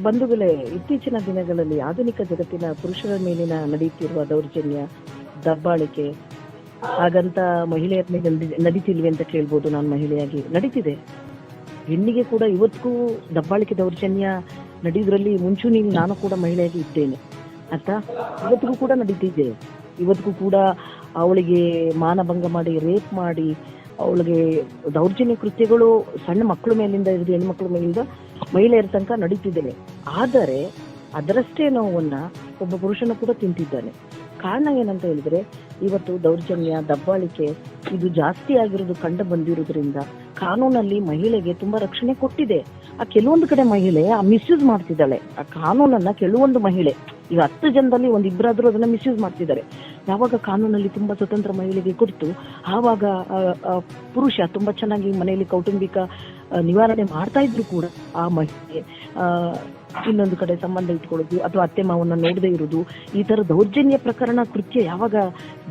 ಬಂಧುಗಳೇ, ಇತ್ತೀಚಿನ ದಿನಗಳಲ್ಲಿ ಆಧುನಿಕ ಜಗತ್ತಿನ ಪುರುಷರ ಮೇಲಿನ ನಡೆಯುತ್ತಿರುವ ದೌರ್ಜನ್ಯ, ದಬ್ಬಾಳಿಕೆ ಹಾಗಂತ ಮಹಿಳೆಯರ ಮೇಲೆ ನಡೀತಿಲ್ವಿ ಅಂತ ಕೇಳ್ಬೋದು. ನಾನು ಮಹಿಳೆಯಾಗಿ ನಡೀತಿದೆ. ಹೆಣ್ಣಿಗೆ ಕೂಡ ಇವತ್ತಿಗೂ ದಬ್ಬಾಳಿಕೆ ದೌರ್ಜನ್ಯ ನಡೆಯೋದ್ರಲ್ಲಿ ಮುಂಚೂಣಿಯಲ್ಲಿ ನಾನು ಕೂಡ ಮಹಿಳೆಯಾಗಿ ಇದ್ದೇನೆ ಅಂತ. ಇವತ್ತಿಗೂ ಕೂಡ ನಡೀತಿದೆ. ಇವತ್ತಿಗೂ ಕೂಡ ಅವಳಿಗೆ ಮಾನಭಂಗ ಮಾಡಿ, ರೇಪ್ ಮಾಡಿ, ಅವಳಿಗೆ ದೌರ್ಜನ್ಯ ಕೃತ್ಯಗಳು ಸಣ್ಣ ಮಕ್ಕಳ ಮೇಲಿಂದ ಹಿಡಿದು ಹೆಣ್ಮಕ್ಳ ಮೇಲಿಂದ ಮಹಿಳೆಯರ ತನಕ ನಡೀತಿದ್ದೇನೆ. ಆದರೆ ಅದರಷ್ಟೇ ನೋವನ್ನ ಒಬ್ಬ ಪುರುಷನ ಕೂಡ ತಿಂತಿದ್ದಾನೆ. ಕಾರಣ ಏನಂತ ಹೇಳಿದ್ರೆ, ಇವತ್ತು ದೌರ್ಜನ್ಯ, ದಬ್ಬಾಳಿಕೆ ಇದು ಜಾಸ್ತಿ ಆಗಿರೋದು ಕಂಡು ಬಂದಿರೋದ್ರಿಂದ ಕಾನೂನಲ್ಲಿ ಮಹಿಳೆಗೆ ತುಂಬಾ ರಕ್ಷಣೆ ಕೊಟ್ಟಿದೆ. ಆ ಕೆಲವೊಂದು ಕಡೆ ಮಹಿಳೆ ಮಿಸ್ಯೂಸ್ ಮಾಡ್ತಿದ್ದಾಳೆ ಆ ಕಾನೂನನ್ನ. ಕೆಲವೊಂದು ಮಹಿಳೆ, ಈಗ 10 ಜನದಲ್ಲಿ ಒಂದಿಬ್ಬರಾದ್ರೂ ಅದನ್ನ ಮಿಸ್ಯೂಸ್ ಮಾಡ್ತಿದ್ದಾರೆ. ಯಾವಾಗ ಕಾನೂನಲ್ಲಿ ತುಂಬಾ ಸ್ವತಂತ್ರ ಮಹಿಳೆಗೆ ಕೊಡ್ತು, ಆವಾಗ ಪುರುಷ ತುಂಬಾ ಚೆನ್ನಾಗಿ ಮನೆಯಲ್ಲಿ ಕೌಟುಂಬಿಕ ನಿವಾರಣೆ ಮಾಡ್ತಾ ಇದ್ರು ಕೂಡ ಆ ಮಹಿಳೆ ಇನ್ನೊಂದು ಕಡೆ ಸಂಬಂಧ ಇಟ್ಕೊಳ್ಳೋದು ಅಥವಾ ಅತ್ತೆ ಮಾವನ್ನ ನೋಡದೇ ಇರೋದು, ಈ ತರ ದೌರ್ಜನ್ಯ ಪ್ರಕರಣ ಕೃತ್ಯ ಯಾವಾಗ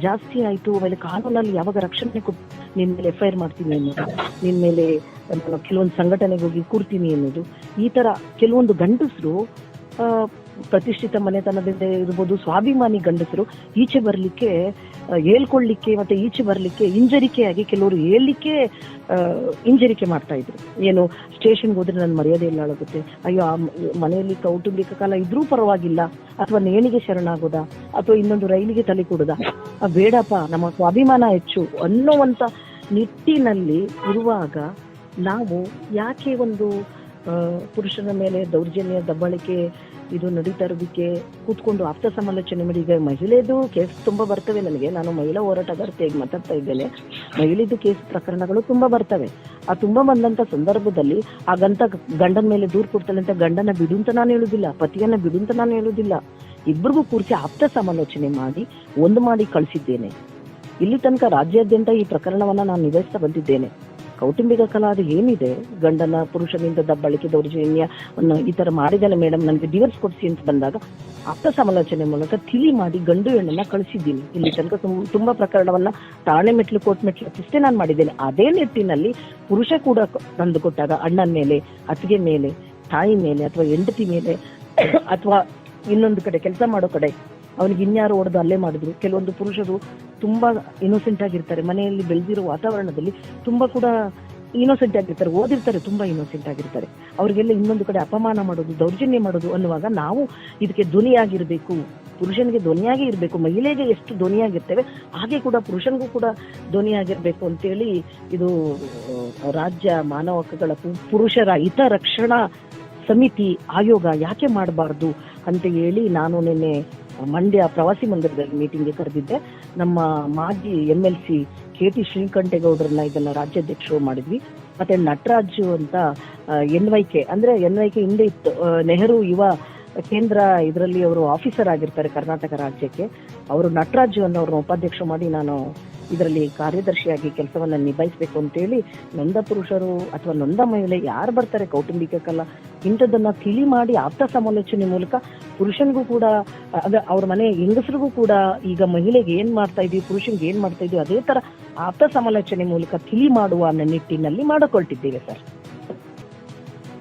ಜಾಸ್ತಿ ಆಯ್ತು, ಆಮೇಲೆ ಕಾನೂನಲ್ಲಿ ಯಾವಾಗ ರಕ್ಷಣೆ ಕೊಟ್ಟು ನಿನ್ ಮೇಲೆ FIR ಮಾಡ್ತೀನಿ ಅನ್ನೋದು, ನಿನ್ ಮೇಲೆ ಕೆಲವೊಂದು ಸಂಘಟನೆಗೆ ಹೋಗಿ ಕೂರ್ತೀನಿ ಅನ್ನೋದು, ಈ ತರ ಕೆಲವೊಂದು ಗಂಡಸರು ಪ್ರತಿಷ್ಠಿತ ಮನೆತನದಿಂದ ಇರ್ಬೋದು, ಸ್ವಾಭಿಮಾನಿ ಗಂಡಸರು ಈಚೆ ಬರ್ಲಿಕ್ಕೆ, ಹೇಳ್ಕೊಳ್ಳಿಕ್ಕೆ ಮತ್ತೆ ಈಚೆ ಬರ್ಲಿಕ್ಕೆ ಹಿಂಜರಿಕೆಯಾಗಿ ಕೆಲವರು ಹೇಳಲಿಕ್ಕೆ ಹಿಂಜರಿಕೆ ಮಾಡ್ತಾ ಇದ್ರು. ಏನು, ಸ್ಟೇಷನ್ಗೆ ಹೋದ್ರೆ ನನ್ನ ಮರ್ಯಾದೆ ಎಲ್ಲ ಆಗುತ್ತೆ, ಅಯ್ಯೋ ಆ ಮನೆಯಲ್ಲಿ ಕೌಟುಂಬಿಕ ಕಾಲ ಇದ್ರೂ ಪರವಾಗಿಲ್ಲ, ಅಥವಾ ನೇಣಿಗೆ ಶರಣಾಗೋದಾ, ಅಥವಾ ಇನ್ನೊಂದು ರೈಲಿಗೆ ತಲೆ ಕೊಡೋದಾ, ಬೇಡಪ್ಪ ನಮ್ಮ ಸ್ವಾಭಿಮಾನ ಹೆಚ್ಚು ಅನ್ನೋವಂತ ನಿಟ್ಟಿನಲ್ಲಿ ಇರುವಾಗ ನಾವು ಯಾಕೆ ಒಂದು ಪುರುಷನ ಮೇಲೆ ದೌರ್ಜನ್ಯ, ದಬ್ಬಾಳಿಕೆ ಇದು ನಡೀತಾ ಇರೋದಕ್ಕೆ ಕೂತ್ಕೊಂಡು ಆಪ್ತ ಸಮಾಲೋಚನೆ ಮಾಡಿ. ಈಗ ಮಹಿಳೆದು ಕೇಸ್ ತುಂಬಾ ಬರ್ತವೆ ನನಗೆ. ನಾನು ಮಹಿಳಾ ಹೋರಾಟಗಾರ್ತಿಯಾಗಿ ಮಾತಾಡ್ತಾ ಇದ್ದೇನೆ. ಮಹಿಳೆದು ಕೇಸ್ ಪ್ರಕರಣಗಳು ತುಂಬಾ ಬರ್ತವೆ. ಆ ತುಂಬಾ ಬಂದಂತ ಸಂದರ್ಭದಲ್ಲಿ ಹಾಗಂತ ಗಂಡನ ಮೇಲೆ ದೂರು ಕೊಡ್ತಾಳೆ ಅಂತ ಗಂಡನ ಬಿಡು ಅಂತ ನಾನು ಹೇಳುದಿಲ್ಲ, ಪತಿಯನ್ನ ಬಿಡು ಅಂತ ನಾನು ಹೇಳುದಿಲ್ಲ. ಇಬ್ಬರಿಗೂ ಕೂರಿಸಿ ಆಪ್ತ ಸಮಾಲೋಚನೆ ಮಾಡಿ ಒಂದು ಮಾಡಿ ಕಳಿಸಿದ್ದೇನೆ. ಇಲ್ಲಿ ತನಕ ರಾಜ್ಯಾದ್ಯಂತ ಈ ಪ್ರಕರಣವನ್ನ ನಾನು ನಿಭಾಯಿಸ್ತಾ ಬಂದಿದ್ದೇನೆ. ಕೌಟುಂಬಿಕ ಕಲಹ ಅದು ಏನಿದೆ, ಗಂಡನ ಪುರುಷನಿಂದ ದಬ್ಬಾಳಿಕೆ, ದೌರ್ಜನ್ಯ ಈ ತರ ಮಾಡಿದಾನೆ ಮೇಡಮ್, ನನಗೆ ಡಿವೋರ್ಸ್ ಕೊಡಿಸಿ ಅಂತ ಬಂದಾಗ ಆಪ್ತ ಸಮಾಲೋಚನೆ ಮೂಲಕ ತಿಳಿ ಮಾಡಿ ಗಂಡು ಹೆಣ್ಣನ್ನ ಕಳಿಸಿದ್ದೀನಿ. ಇಲ್ಲಿ ತನಕ ತುಂಬಾ ಪ್ರಕರಣವನ್ನ ಠಾಣೆ ಮೆಟ್ಲು, ಕೋರ್ಟ್ ಮೆಟ್ಲು ಅಷ್ಟೇ ನಾನು ಮಾಡಿದ್ದೇನೆ. ಅದೇ ನಿಟ್ಟಿನಲ್ಲಿ ಪುರುಷ ಕೂಡ ತಂದು ಕೊಟ್ಟಾಗ ಅಣ್ಣನ ಮೇಲೆ, ಅತ್ತಿಗೆ ಮೇಲೆ, ತಾಯಿ ಮೇಲೆ, ಅಥವಾ ಹೆಂಡತಿ ಮೇಲೆ, ಅಥವಾ ಇನ್ನೊಂದು ಕಡೆ ಕೆಲಸ ಮಾಡೋ ಕಡೆ ಅವನಿಗೆ ಇನ್ಯಾರು ಹೊಡೆದು ಅಲ್ಲೇ ಮಾಡಿದ್ರು. ಕೆಲವೊಂದು ಪುರುಷರು ತುಂಬಾ ಇನ್ನೋಸೆಂಟ್ ಆಗಿರ್ತಾರೆ, ಮನೆಯಲ್ಲಿ ಬೆಳೆದಿರೋ ವಾತಾವರಣದಲ್ಲಿ ತುಂಬಾ ಕೂಡ ಇನ್ನೋಸೆಂಟ್ ಆಗಿರ್ತಾರೆ, ಓದಿರ್ತಾರೆ, ತುಂಬಾ ಇನ್ನೋಸೆಂಟ್ ಆಗಿರ್ತಾರೆ. ಅವ್ರಿಗೆಲ್ಲ ಇನ್ನೊಂದು ಕಡೆ ಅಪಮಾನ ಮಾಡೋದು, ದೌರ್ಜನ್ಯ ಮಾಡೋದು ಅನ್ನುವಾಗ ನಾವು ಇದಕ್ಕೆ ಧ್ವನಿಯಾಗಿರ್ಬೇಕು. ಪುರುಷನಿಗೆ ಧ್ವನಿಯಾಗಿ ಇರಬೇಕು. ಮಹಿಳೆಗೆ ಎಷ್ಟು ಧ್ವನಿಯಾಗಿರ್ತೇವೆ ಹಾಗೆ ಕೂಡ ಪುರುಷನಿಗೂ ಕೂಡ ಧ್ವನಿಯಾಗಿರ್ಬೇಕು ಅಂತೇಳಿ ಇದು ರಾಜ್ಯ ಮಾನವ ಹಕ್ಕುಗಳ ಪುರುಷರ ಹಿತರಕ್ಷಣಾ ಸಮಿತಿ ಆಯೋಗ ಯಾಕೆ ಮಾಡಬಾರ್ದು ಅಂತ ಹೇಳಿ ನಾನು ನಿನ್ನೆ ಮಂಡ್ಯ ಪ್ರವಾಸಿ ಮಂದಿರದಲ್ಲಿ ಮೀಟಿಂಗ್ಗೆ ಕರೆದಿದ್ದೆ. ನಮ್ಮ ಮಾಜಿ MLC KT ಶ್ರೀಕಂಠೇಗೌಡರನ್ನ ಇದನ್ನ ರಾಜ್ಯಾಧ್ಯಕ್ಷರು ಮಾಡಿದ್ವಿ. ಮತ್ತೆ ನಟರಾಜು ಅಂತ NYK ಅಂದ್ರೆ NYK ಹಿಂದೆ ಇತ್ತು, ನೆಹರು ಯುವ ಕೇಂದ್ರ, ಇದರಲ್ಲಿ ಅವರು ಆಫೀಸರ್ ಆಗಿರ್ತಾರೆ ಕರ್ನಾಟಕ ರಾಜ್ಯಕ್ಕೆ. ಅವರು ನಟರಾಜು ಅನ್ನೋರ್ನ ಉಪಾಧ್ಯಕ್ಷ ಮಾಡಿ ನಾನು ಇದರಲ್ಲಿ ಕಾರ್ಯದರ್ಶಿಯಾಗಿ ಕೆಲಸವನ್ನ ನಿಭಾಯಿಸಬೇಕು ಅಂತೇಳಿ ನೊಂದ ಪುರುಷರು ಅಥವಾ ನೊಂದ ಮಹಿಳೆ ಯಾರು ಬರ್ತಾರೆ ಕೌಟುಂಬಿಕ ಕಲಹ ಇಂಥದನ್ನ ತಿಳಿ ಮಾಡಿ ಆಪ್ತ ಸಮಾಲೋಚನೆ ಮೂಲಕ ಪುರುಷನಿಗೂ ಕೂಡ, ಅವ್ರ ಮನೆ ಹೆಂಗಸರಿಗೂ ಕೂಡ ಈಗ ಮಹಿಳೆಗೆ ಏನ್ ಮಾಡ್ತಾ ಇದೀವಿ, ಪುರುಷನ್ಗೆ ಏನ್ ಮಾಡ್ತಾ ಇದೀವಿ, ಅದೇ ತರ ಆಪ್ತ ಸಮಾಲೋಚನೆ ಮೂಲಕ ತಿಳಿ ಮಾಡುವ ನಿಟ್ಟಿನಲ್ಲಿ ಮಾಡಿಕೊಳ್ತಿದ್ದೇವೆ ಸರ್.